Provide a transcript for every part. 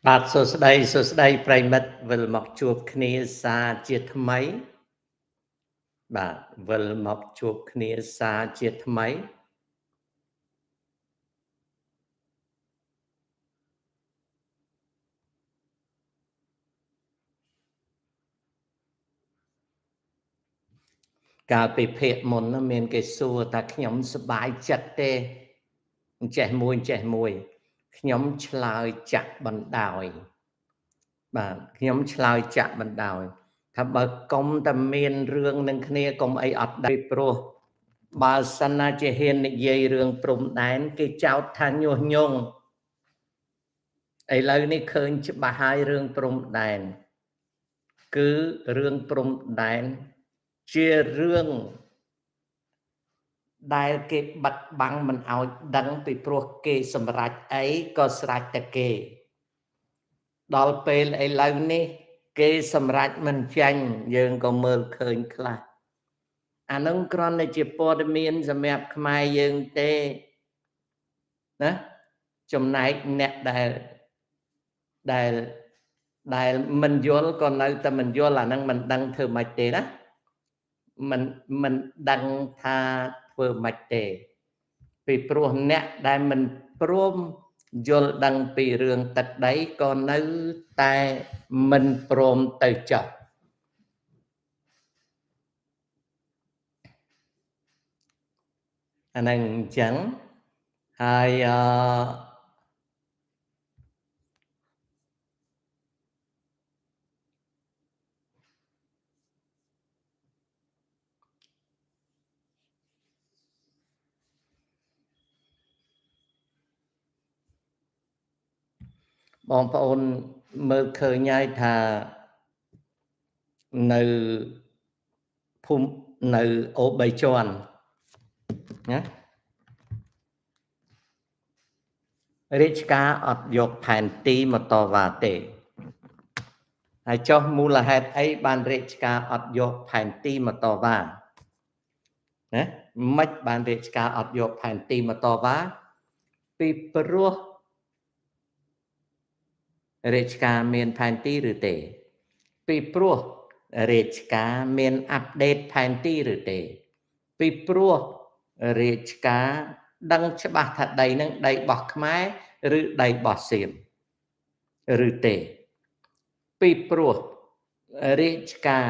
បាទសួស្តីប្រិមិត្តវិលមកជួបគ្នាសារជាថ្មីបាទវិលមកជួបគ្នាសារជាថ្មីកាលពីភាគមុនមានគេសួរថាខ្ញុំសប្បាយចិត្តទេចេះមួយខ្ញុំឆ្លើយចាក់បណ្ដោយបាទខ្ញុំឆ្លើយចាក់បណ្ដោយថាបើកុំតែមានរឿងនឹងគ្នាកុំអីអត់ដែរព្រោះបើសិនណាជាហ៊ាននិយាយរឿងព្រំដែនគេចោទថាញុះញង់ឥឡូវនេះឃើញច្បាស់ហើយរឿងព្រំដែនគឺរឿងព្រំដែនជារឿងដែលគេបាត់បង់មិនឲ្យដឹងពីព្រោះគេសម្រេចអីក៏ស្រេចតែគេដល់ពេលឥឡូវនេះគេសម្រេចមិនចាញ់យើងក៏មើលឃើញខ្លះអានឹងគ្រាន់តែជាព័ត៌មានសម្រាប់ខ្មែរយើងទេណាចំណែកអ្នកដែលមិនយល់ក៏នៅតែមិនយល់អានឹងមិនដឹងធ្វើម៉េចទេណាមិនដឹងថាធ្វើម៉េចទេពីព្រោះអ្នកដែលមិនព្រមយល់ដឹងពីរឿងទឹកដីក៏នៅតែមិនព្រមទៅចោះអានឹងអញ្ចឹងហើយបងប្អូនមើលឃើញហើយថានៅភូមិនៅអូ3ជាន់ណារាជការអត់យកផែនទីមកតវ៉ាទេហើយចុះមូលហេតុអីបានរាជការអត់យកផែនទីមកតវ៉ាណាមិនបានរាជការអត់យកផែនទីមកតវ៉ាពីព្រោះរាជការមានផែនទីឬទេពីព្រោះរាជការមានអាប់ដេតផែនទីឬទេពីព្រោះរាជការដឹងច្បាស់ថាដីនឹងដីរបស់ខ្មែរឬដីរបស់សៀមឬទេពីព្រោះរាជការ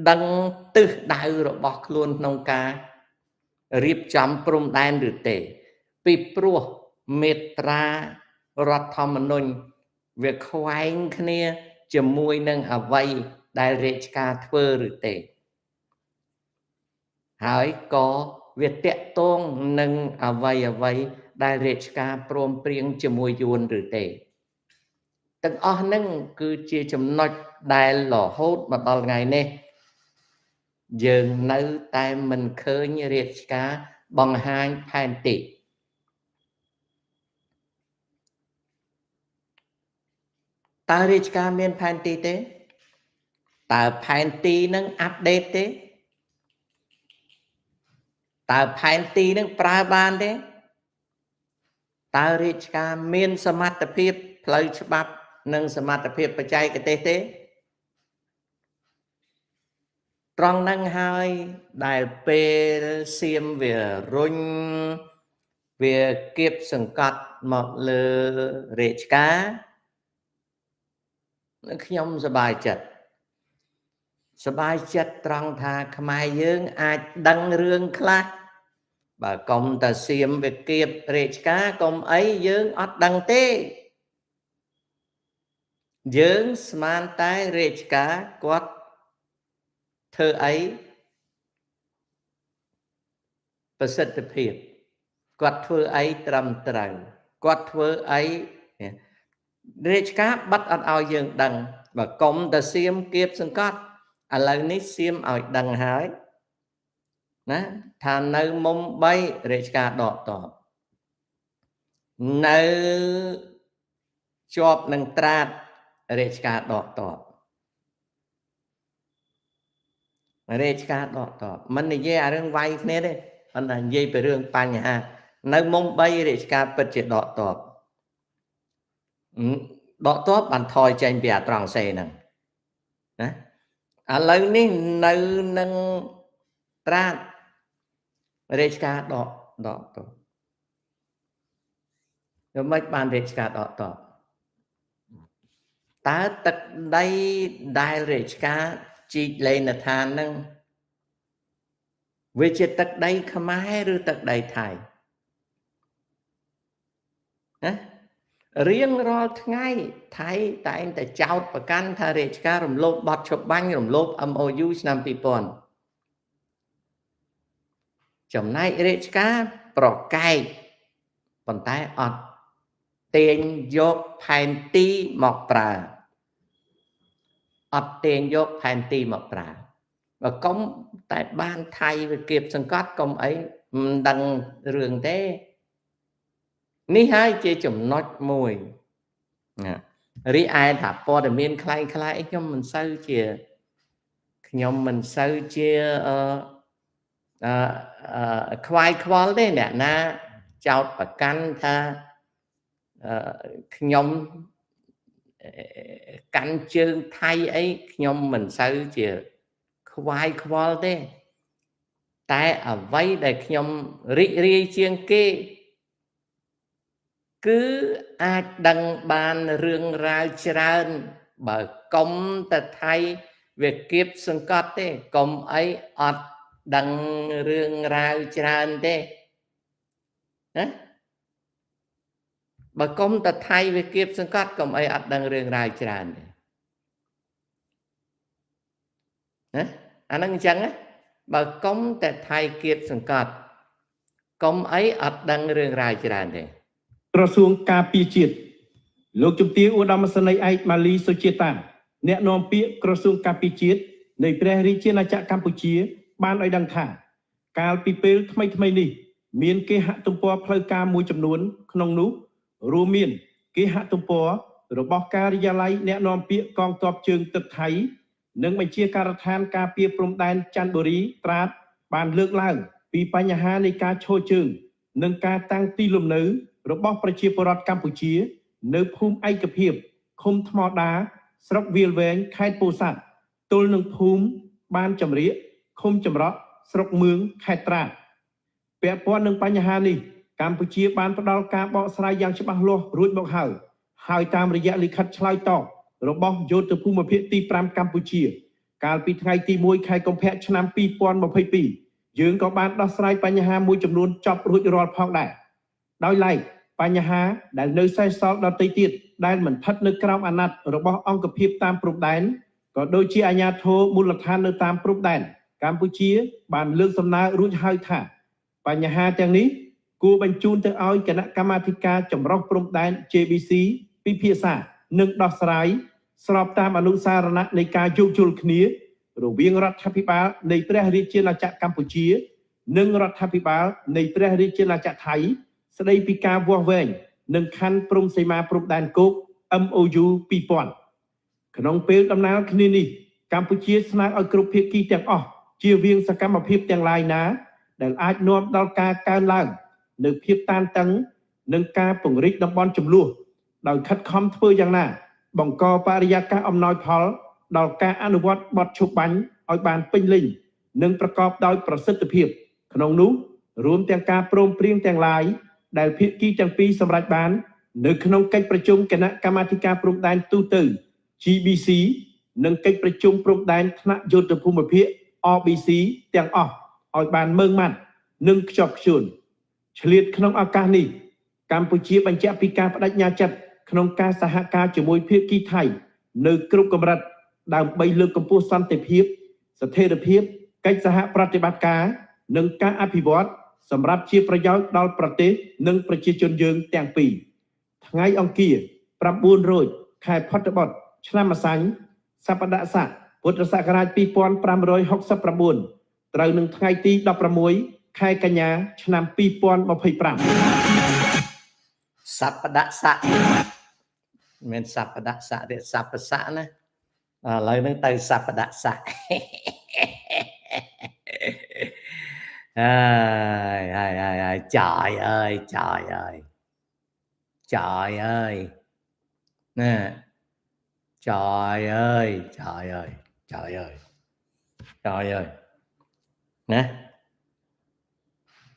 ដឹងទិសដៅរបស់ខ្លួនក្នុងការរៀបចំព្រំដែនឬទេពីព្រោះមេត្រារដ្ឋធម្មនុញ្ញវាខ្វែងគ្នាជាមួយនឹងអ្វីដែលរាជការធ្វើឬទេហើយក៏វាតាក់ទងនឹងអ្វីដែលរាជការព្រមព្រៀងជាមួយយួនឬទេទាំងអស់ហ្នឹងគឺជាចំណុចដែលរហូតមកដល់ថ្ងៃនេះយើងនៅតែមិនឃើញរាជការបង្ហាញផែនទីតើរាជការមានផែនទីទេតើផែនទីនឹងអាប់ដេតទេតើផែនទីនឹងប្រើបានទេតើរាជការមានសមត្ថភាពផ្លូវច្បាប់និងសមត្ថភាពបច្ចេកទេសទេត្រង់ហ្នឹងហើយដែលពេលសៀមវារុញវាគៀបសង្កត់មកលើរាជការខ្ញុំសប្បាយចិត្តត្រង់ថាខ្មែរយើងអាចដឹងរឿងខ្លះបើកុំតែសៀមវាគៀបរាជការកុំអីយើងអត់ដឹងទេយើងស្មានតែរាជការគាត់ធ្វើអីប្រសិទ្ធភាពគាត់ធ្វើអីត្រឹមត្រូវគាត់ធ្វើអីរាជការបាត់អត់ឲ្យយើងដឹងបើកុំតែសៀមគៀបសង្កត់ឥឡូវនេះសៀមឲ្យដឹងហើយណាថានៅមុំ3រាជការដកតបនៅជាប់នឹងត្រាតរាជការដកតបរាជការដកតបមិននិយាយអារឿងវាយគ្នាទេប៉ុន្តែនិយាយពីរឿងបញ្ហានៅមុំ3រាជការពិតជាដកតប đọ tốt bàn thoi trên bìa tròn xe nè lấy ní nơi nâng ra rê cá đọ tốt rồi mấy bàn rê cá đọ tốt ta tật đây đai rê cá chỉ lên là than nâng vì chỉ tật đây khám ai rồi tật đây thầy riêng rồi ngay thấy tại anh ta chào và căn thà rê cá rùm lốp bọt chụp bánh rùm lốp MOU năm bị bọn chồng này rê cá bỏ cay còn tay ọt tiền dốc phèn tí mọc bà ọt tiền dốc phèn tí mọc bà và công tại ban thay về kịp sân cót công ấy đăng rường thế ní hai chế chồng nói mùi rí ai thả bò để miên khai khai nhóm mình sao chìa nhóm mình sao chìa khoai khoai đấy nè na chào bà căn tha nhóm căn chương thay ấy nhóm mình sao chìa khoai khoai đấy tại ở vây để nhóm ri chiên kê cứ ai đăng bàn rương rào tràn bởi công ta thay việc kiếp sân cót đấy công ấy ọt đăng rương rào tràn đấy bởi công ta thay việc kiếp sân cót công ấy ọt đăng rương rào tràn đấy anh đang chẳng á bởi công ta thay kiếp sân cót công ấy ọt đăng rương rào tràn đấy ក្រសួងការពារជាតិលោកជំទាវឧត្តមសេនីយ៍ឯកម៉ាលីសុជាតាអ្នកនាំពាក្យក្រសួងការពារជាតិនៃព្រះរាជាណាចក្រកម្ពុជាបានឲ្យដឹងថាកាលពីពេលថ្មីនេះមានគេហទំព័រផ្លូវការមួយចំនួនក្នុងនោះរួមមានគេហទំព័ររបស់ការិយាល័យអ្នកនាំពាក្យកងទ័ពជើងទឹកថៃនិងបញ្ជាការដ្ឋានការពារព្រំដែនច័ន្ទបុរីត្រាតបានលើកឡើងពីបញ្ហានៃការឈរជើងនិងការតាំងទីលំនៅរបស់ប្រជាពលរដ្ឋកម្ពុជានៅភូមិឯកភាពឃុំថ្មដាស្រុកវាលវែងខេត្តពោធិ៍សាត់ទល់នឹងភូមិបានចម្រៀកឃុំចម្រក់ស្រុកមឿងខេត្តត្រាតពាក់ព័ន្ធនឹងបញ្ហានេះកម្ពុជាបានផ្ដល់ការបកស្រាយយ៉ាងច្បាស់លាស់រួចមកហើយតាមរយៈលិខិតឆ្លើយតបរបស់យោធាភូមិភាគទី5កម្ពុជាកាលពីថ្ងៃទី1ខែកុម្ភៈឆ្នាំ2022យើងក៏បានដោះស្រាយបញ្ហាមួយចំនួនចប់រួចរាល់ផងដែរដោយឡែកបញ្ហាដែលនៅសេសសល់ដទៃទៀតដែលមិនស្ថិតនៅក្រោមអាណត្តិរបស់អង្គភាពតាមព្រំដែនក៏ដូចជាអាជ្ញាធរមូលដ្ឋាននៅតាមព្រំដែនកម្ពុជាបានលើកសំណើរួចហើយថាបញ្ហាទាំងនេះគួរបញ្ជូនទៅឲ្យគណៈកម្មាធិការចម្រុះព្រំដែន JBC ពិភាក្សានិងដោះស្រាយស្របតាមអនុសារណៈនៃការយោគយល់គ្នារវាងរដ្ឋាភិបាលនៃព្រះរាជាណាចក្រកម្ពុជានិងរដ្ឋាភិបាលនៃព្រះរាជាណាចក្រថៃស្ដីពីការវាស់វែងនិងខណ្ឌព្រំសីមាព្រំដែនគោក MOU 2000ក្នុងពេលដំណើរគ្នានេះកម្ពុជាស្នើឲ្យគ្រប់ភាគីទាំងអស់ជៀសវាងសកម្មភាពទាំងឡាយណាដែលអាចនាំដល់ការកើនឡើងនៅភាពតានតឹងនិងការពង្រីកតំបន់ជម្លោះដោយខិតខំធ្វើយ៉ាងណាបង្កបរិយាកាសអំណោយផលដល់ការអនុវត្តបទឈប់បាញ់ឲ្យបានពេញលេញនិងប្រកបដោយប្រសិទ្ធភាពក្នុងនោះរួមទាំងការព្រមព្រៀងទាំងឡាយដែលភាគីទាំងពីរសម្រេចបាននៅក្នុងកិច្ចប្រជុំគណៈកម្មាធិការព្រំដែនទូទៅ GBC និងកិច្ចប្រជុំព្រំដែនថ្នាក់យុទ្ធភូមិភាគ RBC ទាំងអស់ឲ្យបានម៉ឺងម៉ាត់និងខ្ជាប់ខ្ជួនឆ្លៀតក្នុងឱកាសនេះកម្ពុជាបញ្ជាក់ពីការបដិញ្ញាចិត្តក្នុងការសហការជាមួយភាគីថៃនៅគ្រប់កម្រិតដើម្បីលើកកម្ពស់សន្តិភាពស្ថិរភាពកិច្ចសហប្រតិបត្តិការនិងការអភិវឌ្ឍសម្រាប់ជាប្រយោជន៍ដល់ប្រទេសនិងប្រជាជនយើងទាំងពីរថ្ងៃអង្គារ9រោចខែផុតបុត្រឆ្នាំម្សាញ់សប្តាហ៍ស័កពុទ្ធសករាជ2569ត្រូវនឹងថ្ងៃទី16ខែកញ្ញាឆ្នាំ2025សប្តាហ៍ស័កមិនសប្តាហ៍ស័កទេសប្តាហ៍ស័កណាឥឡូវហ្នឹងទៅសប្តាហ៍ស័កtrời ơi nè trời ơi trời ơi trời ơi trời ơi nè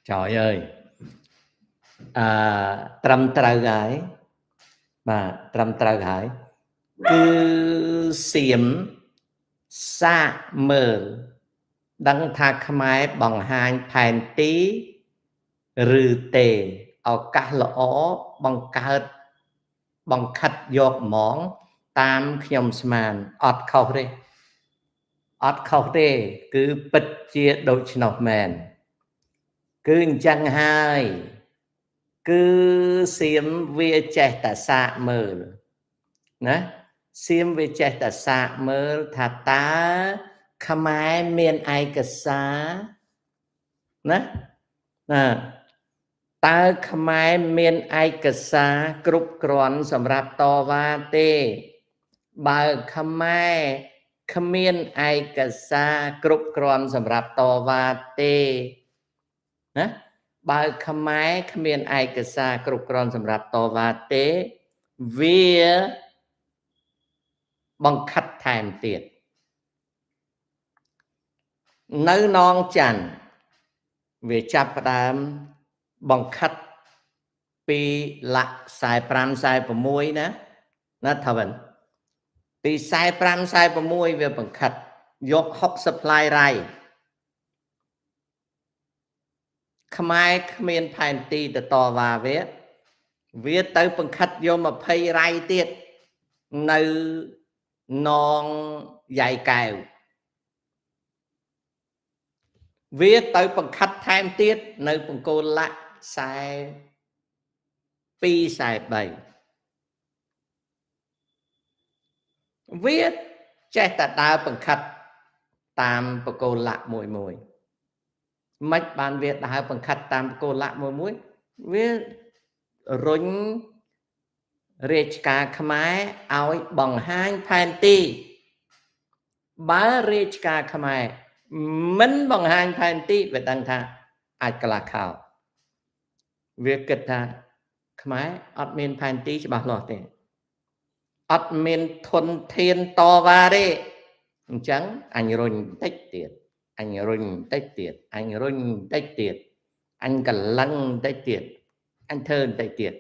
trời ơi trầm trời gái mà trầm trời gái cứ xiêm xa mờ đăng thà khmai bằng hai phèn tí rư tề ở cả lỗ bằng cát bằng khát dọc món tam khiêm sman ọt khâu rê cứ bật chia đôi chân mèn cứ chẳng hai cứ xiêm về trẻ ta xa mờ nè xiêm về trẻ ta xa mờ thà ta khmai miền ai cả xa nè nè ta khmai miền ai cả xa cướp cron sầm rạp to va tê bà khmai khmien ឯកសារគ្រប់គ្រាន់សម្រាប់តវ៉ាទេណាបើខ្មែរគ្មានឯកសារគ្រប់គ្រាន់សម្រាប់តវ៉ាទេវាបង្ខិតថែមទៀតនៅនងច័ន្ទវាចាប់ផ្ដើមបង្ខិតពីលក្ខ45 46ណាថាវិញពី45 46វាបង្ខិតយក60ផ្លាយរៃខ្មែរគ្មានផែនទីទៅតវ៉ាវាទៅបង្ខិតយក20រៃទៀតនៅនងយ៉ៃកែវវាទៅបង្ខិតថែមទៀតនៅបង្គោលលក្ខ42 43វាចេះតែដើរបង្ខិតតាមបង្គោលលក្ខមួយមិនបានវាដើរបង្ខិតតាមបង្គោលលក្ខមួយវារុញរាជការខ្មែរឲ្យបង្ហាញផែនទីបើរាជការខ្មែរមិនបង្ហាញផែនទីវាដឹងថាអាចកន្លះខោវាគិតថាខ្មែរអត់មានផែនទីច្បាស់លាស់ទេអត់មានធនធានតវ៉ាទេអញ្ចឹងអញរុញតិចទៀតអញរុញតិចទៀតអញរុញតិចទៀតអញកលឹងតិចទៀតអញធ្វើតិចទៀត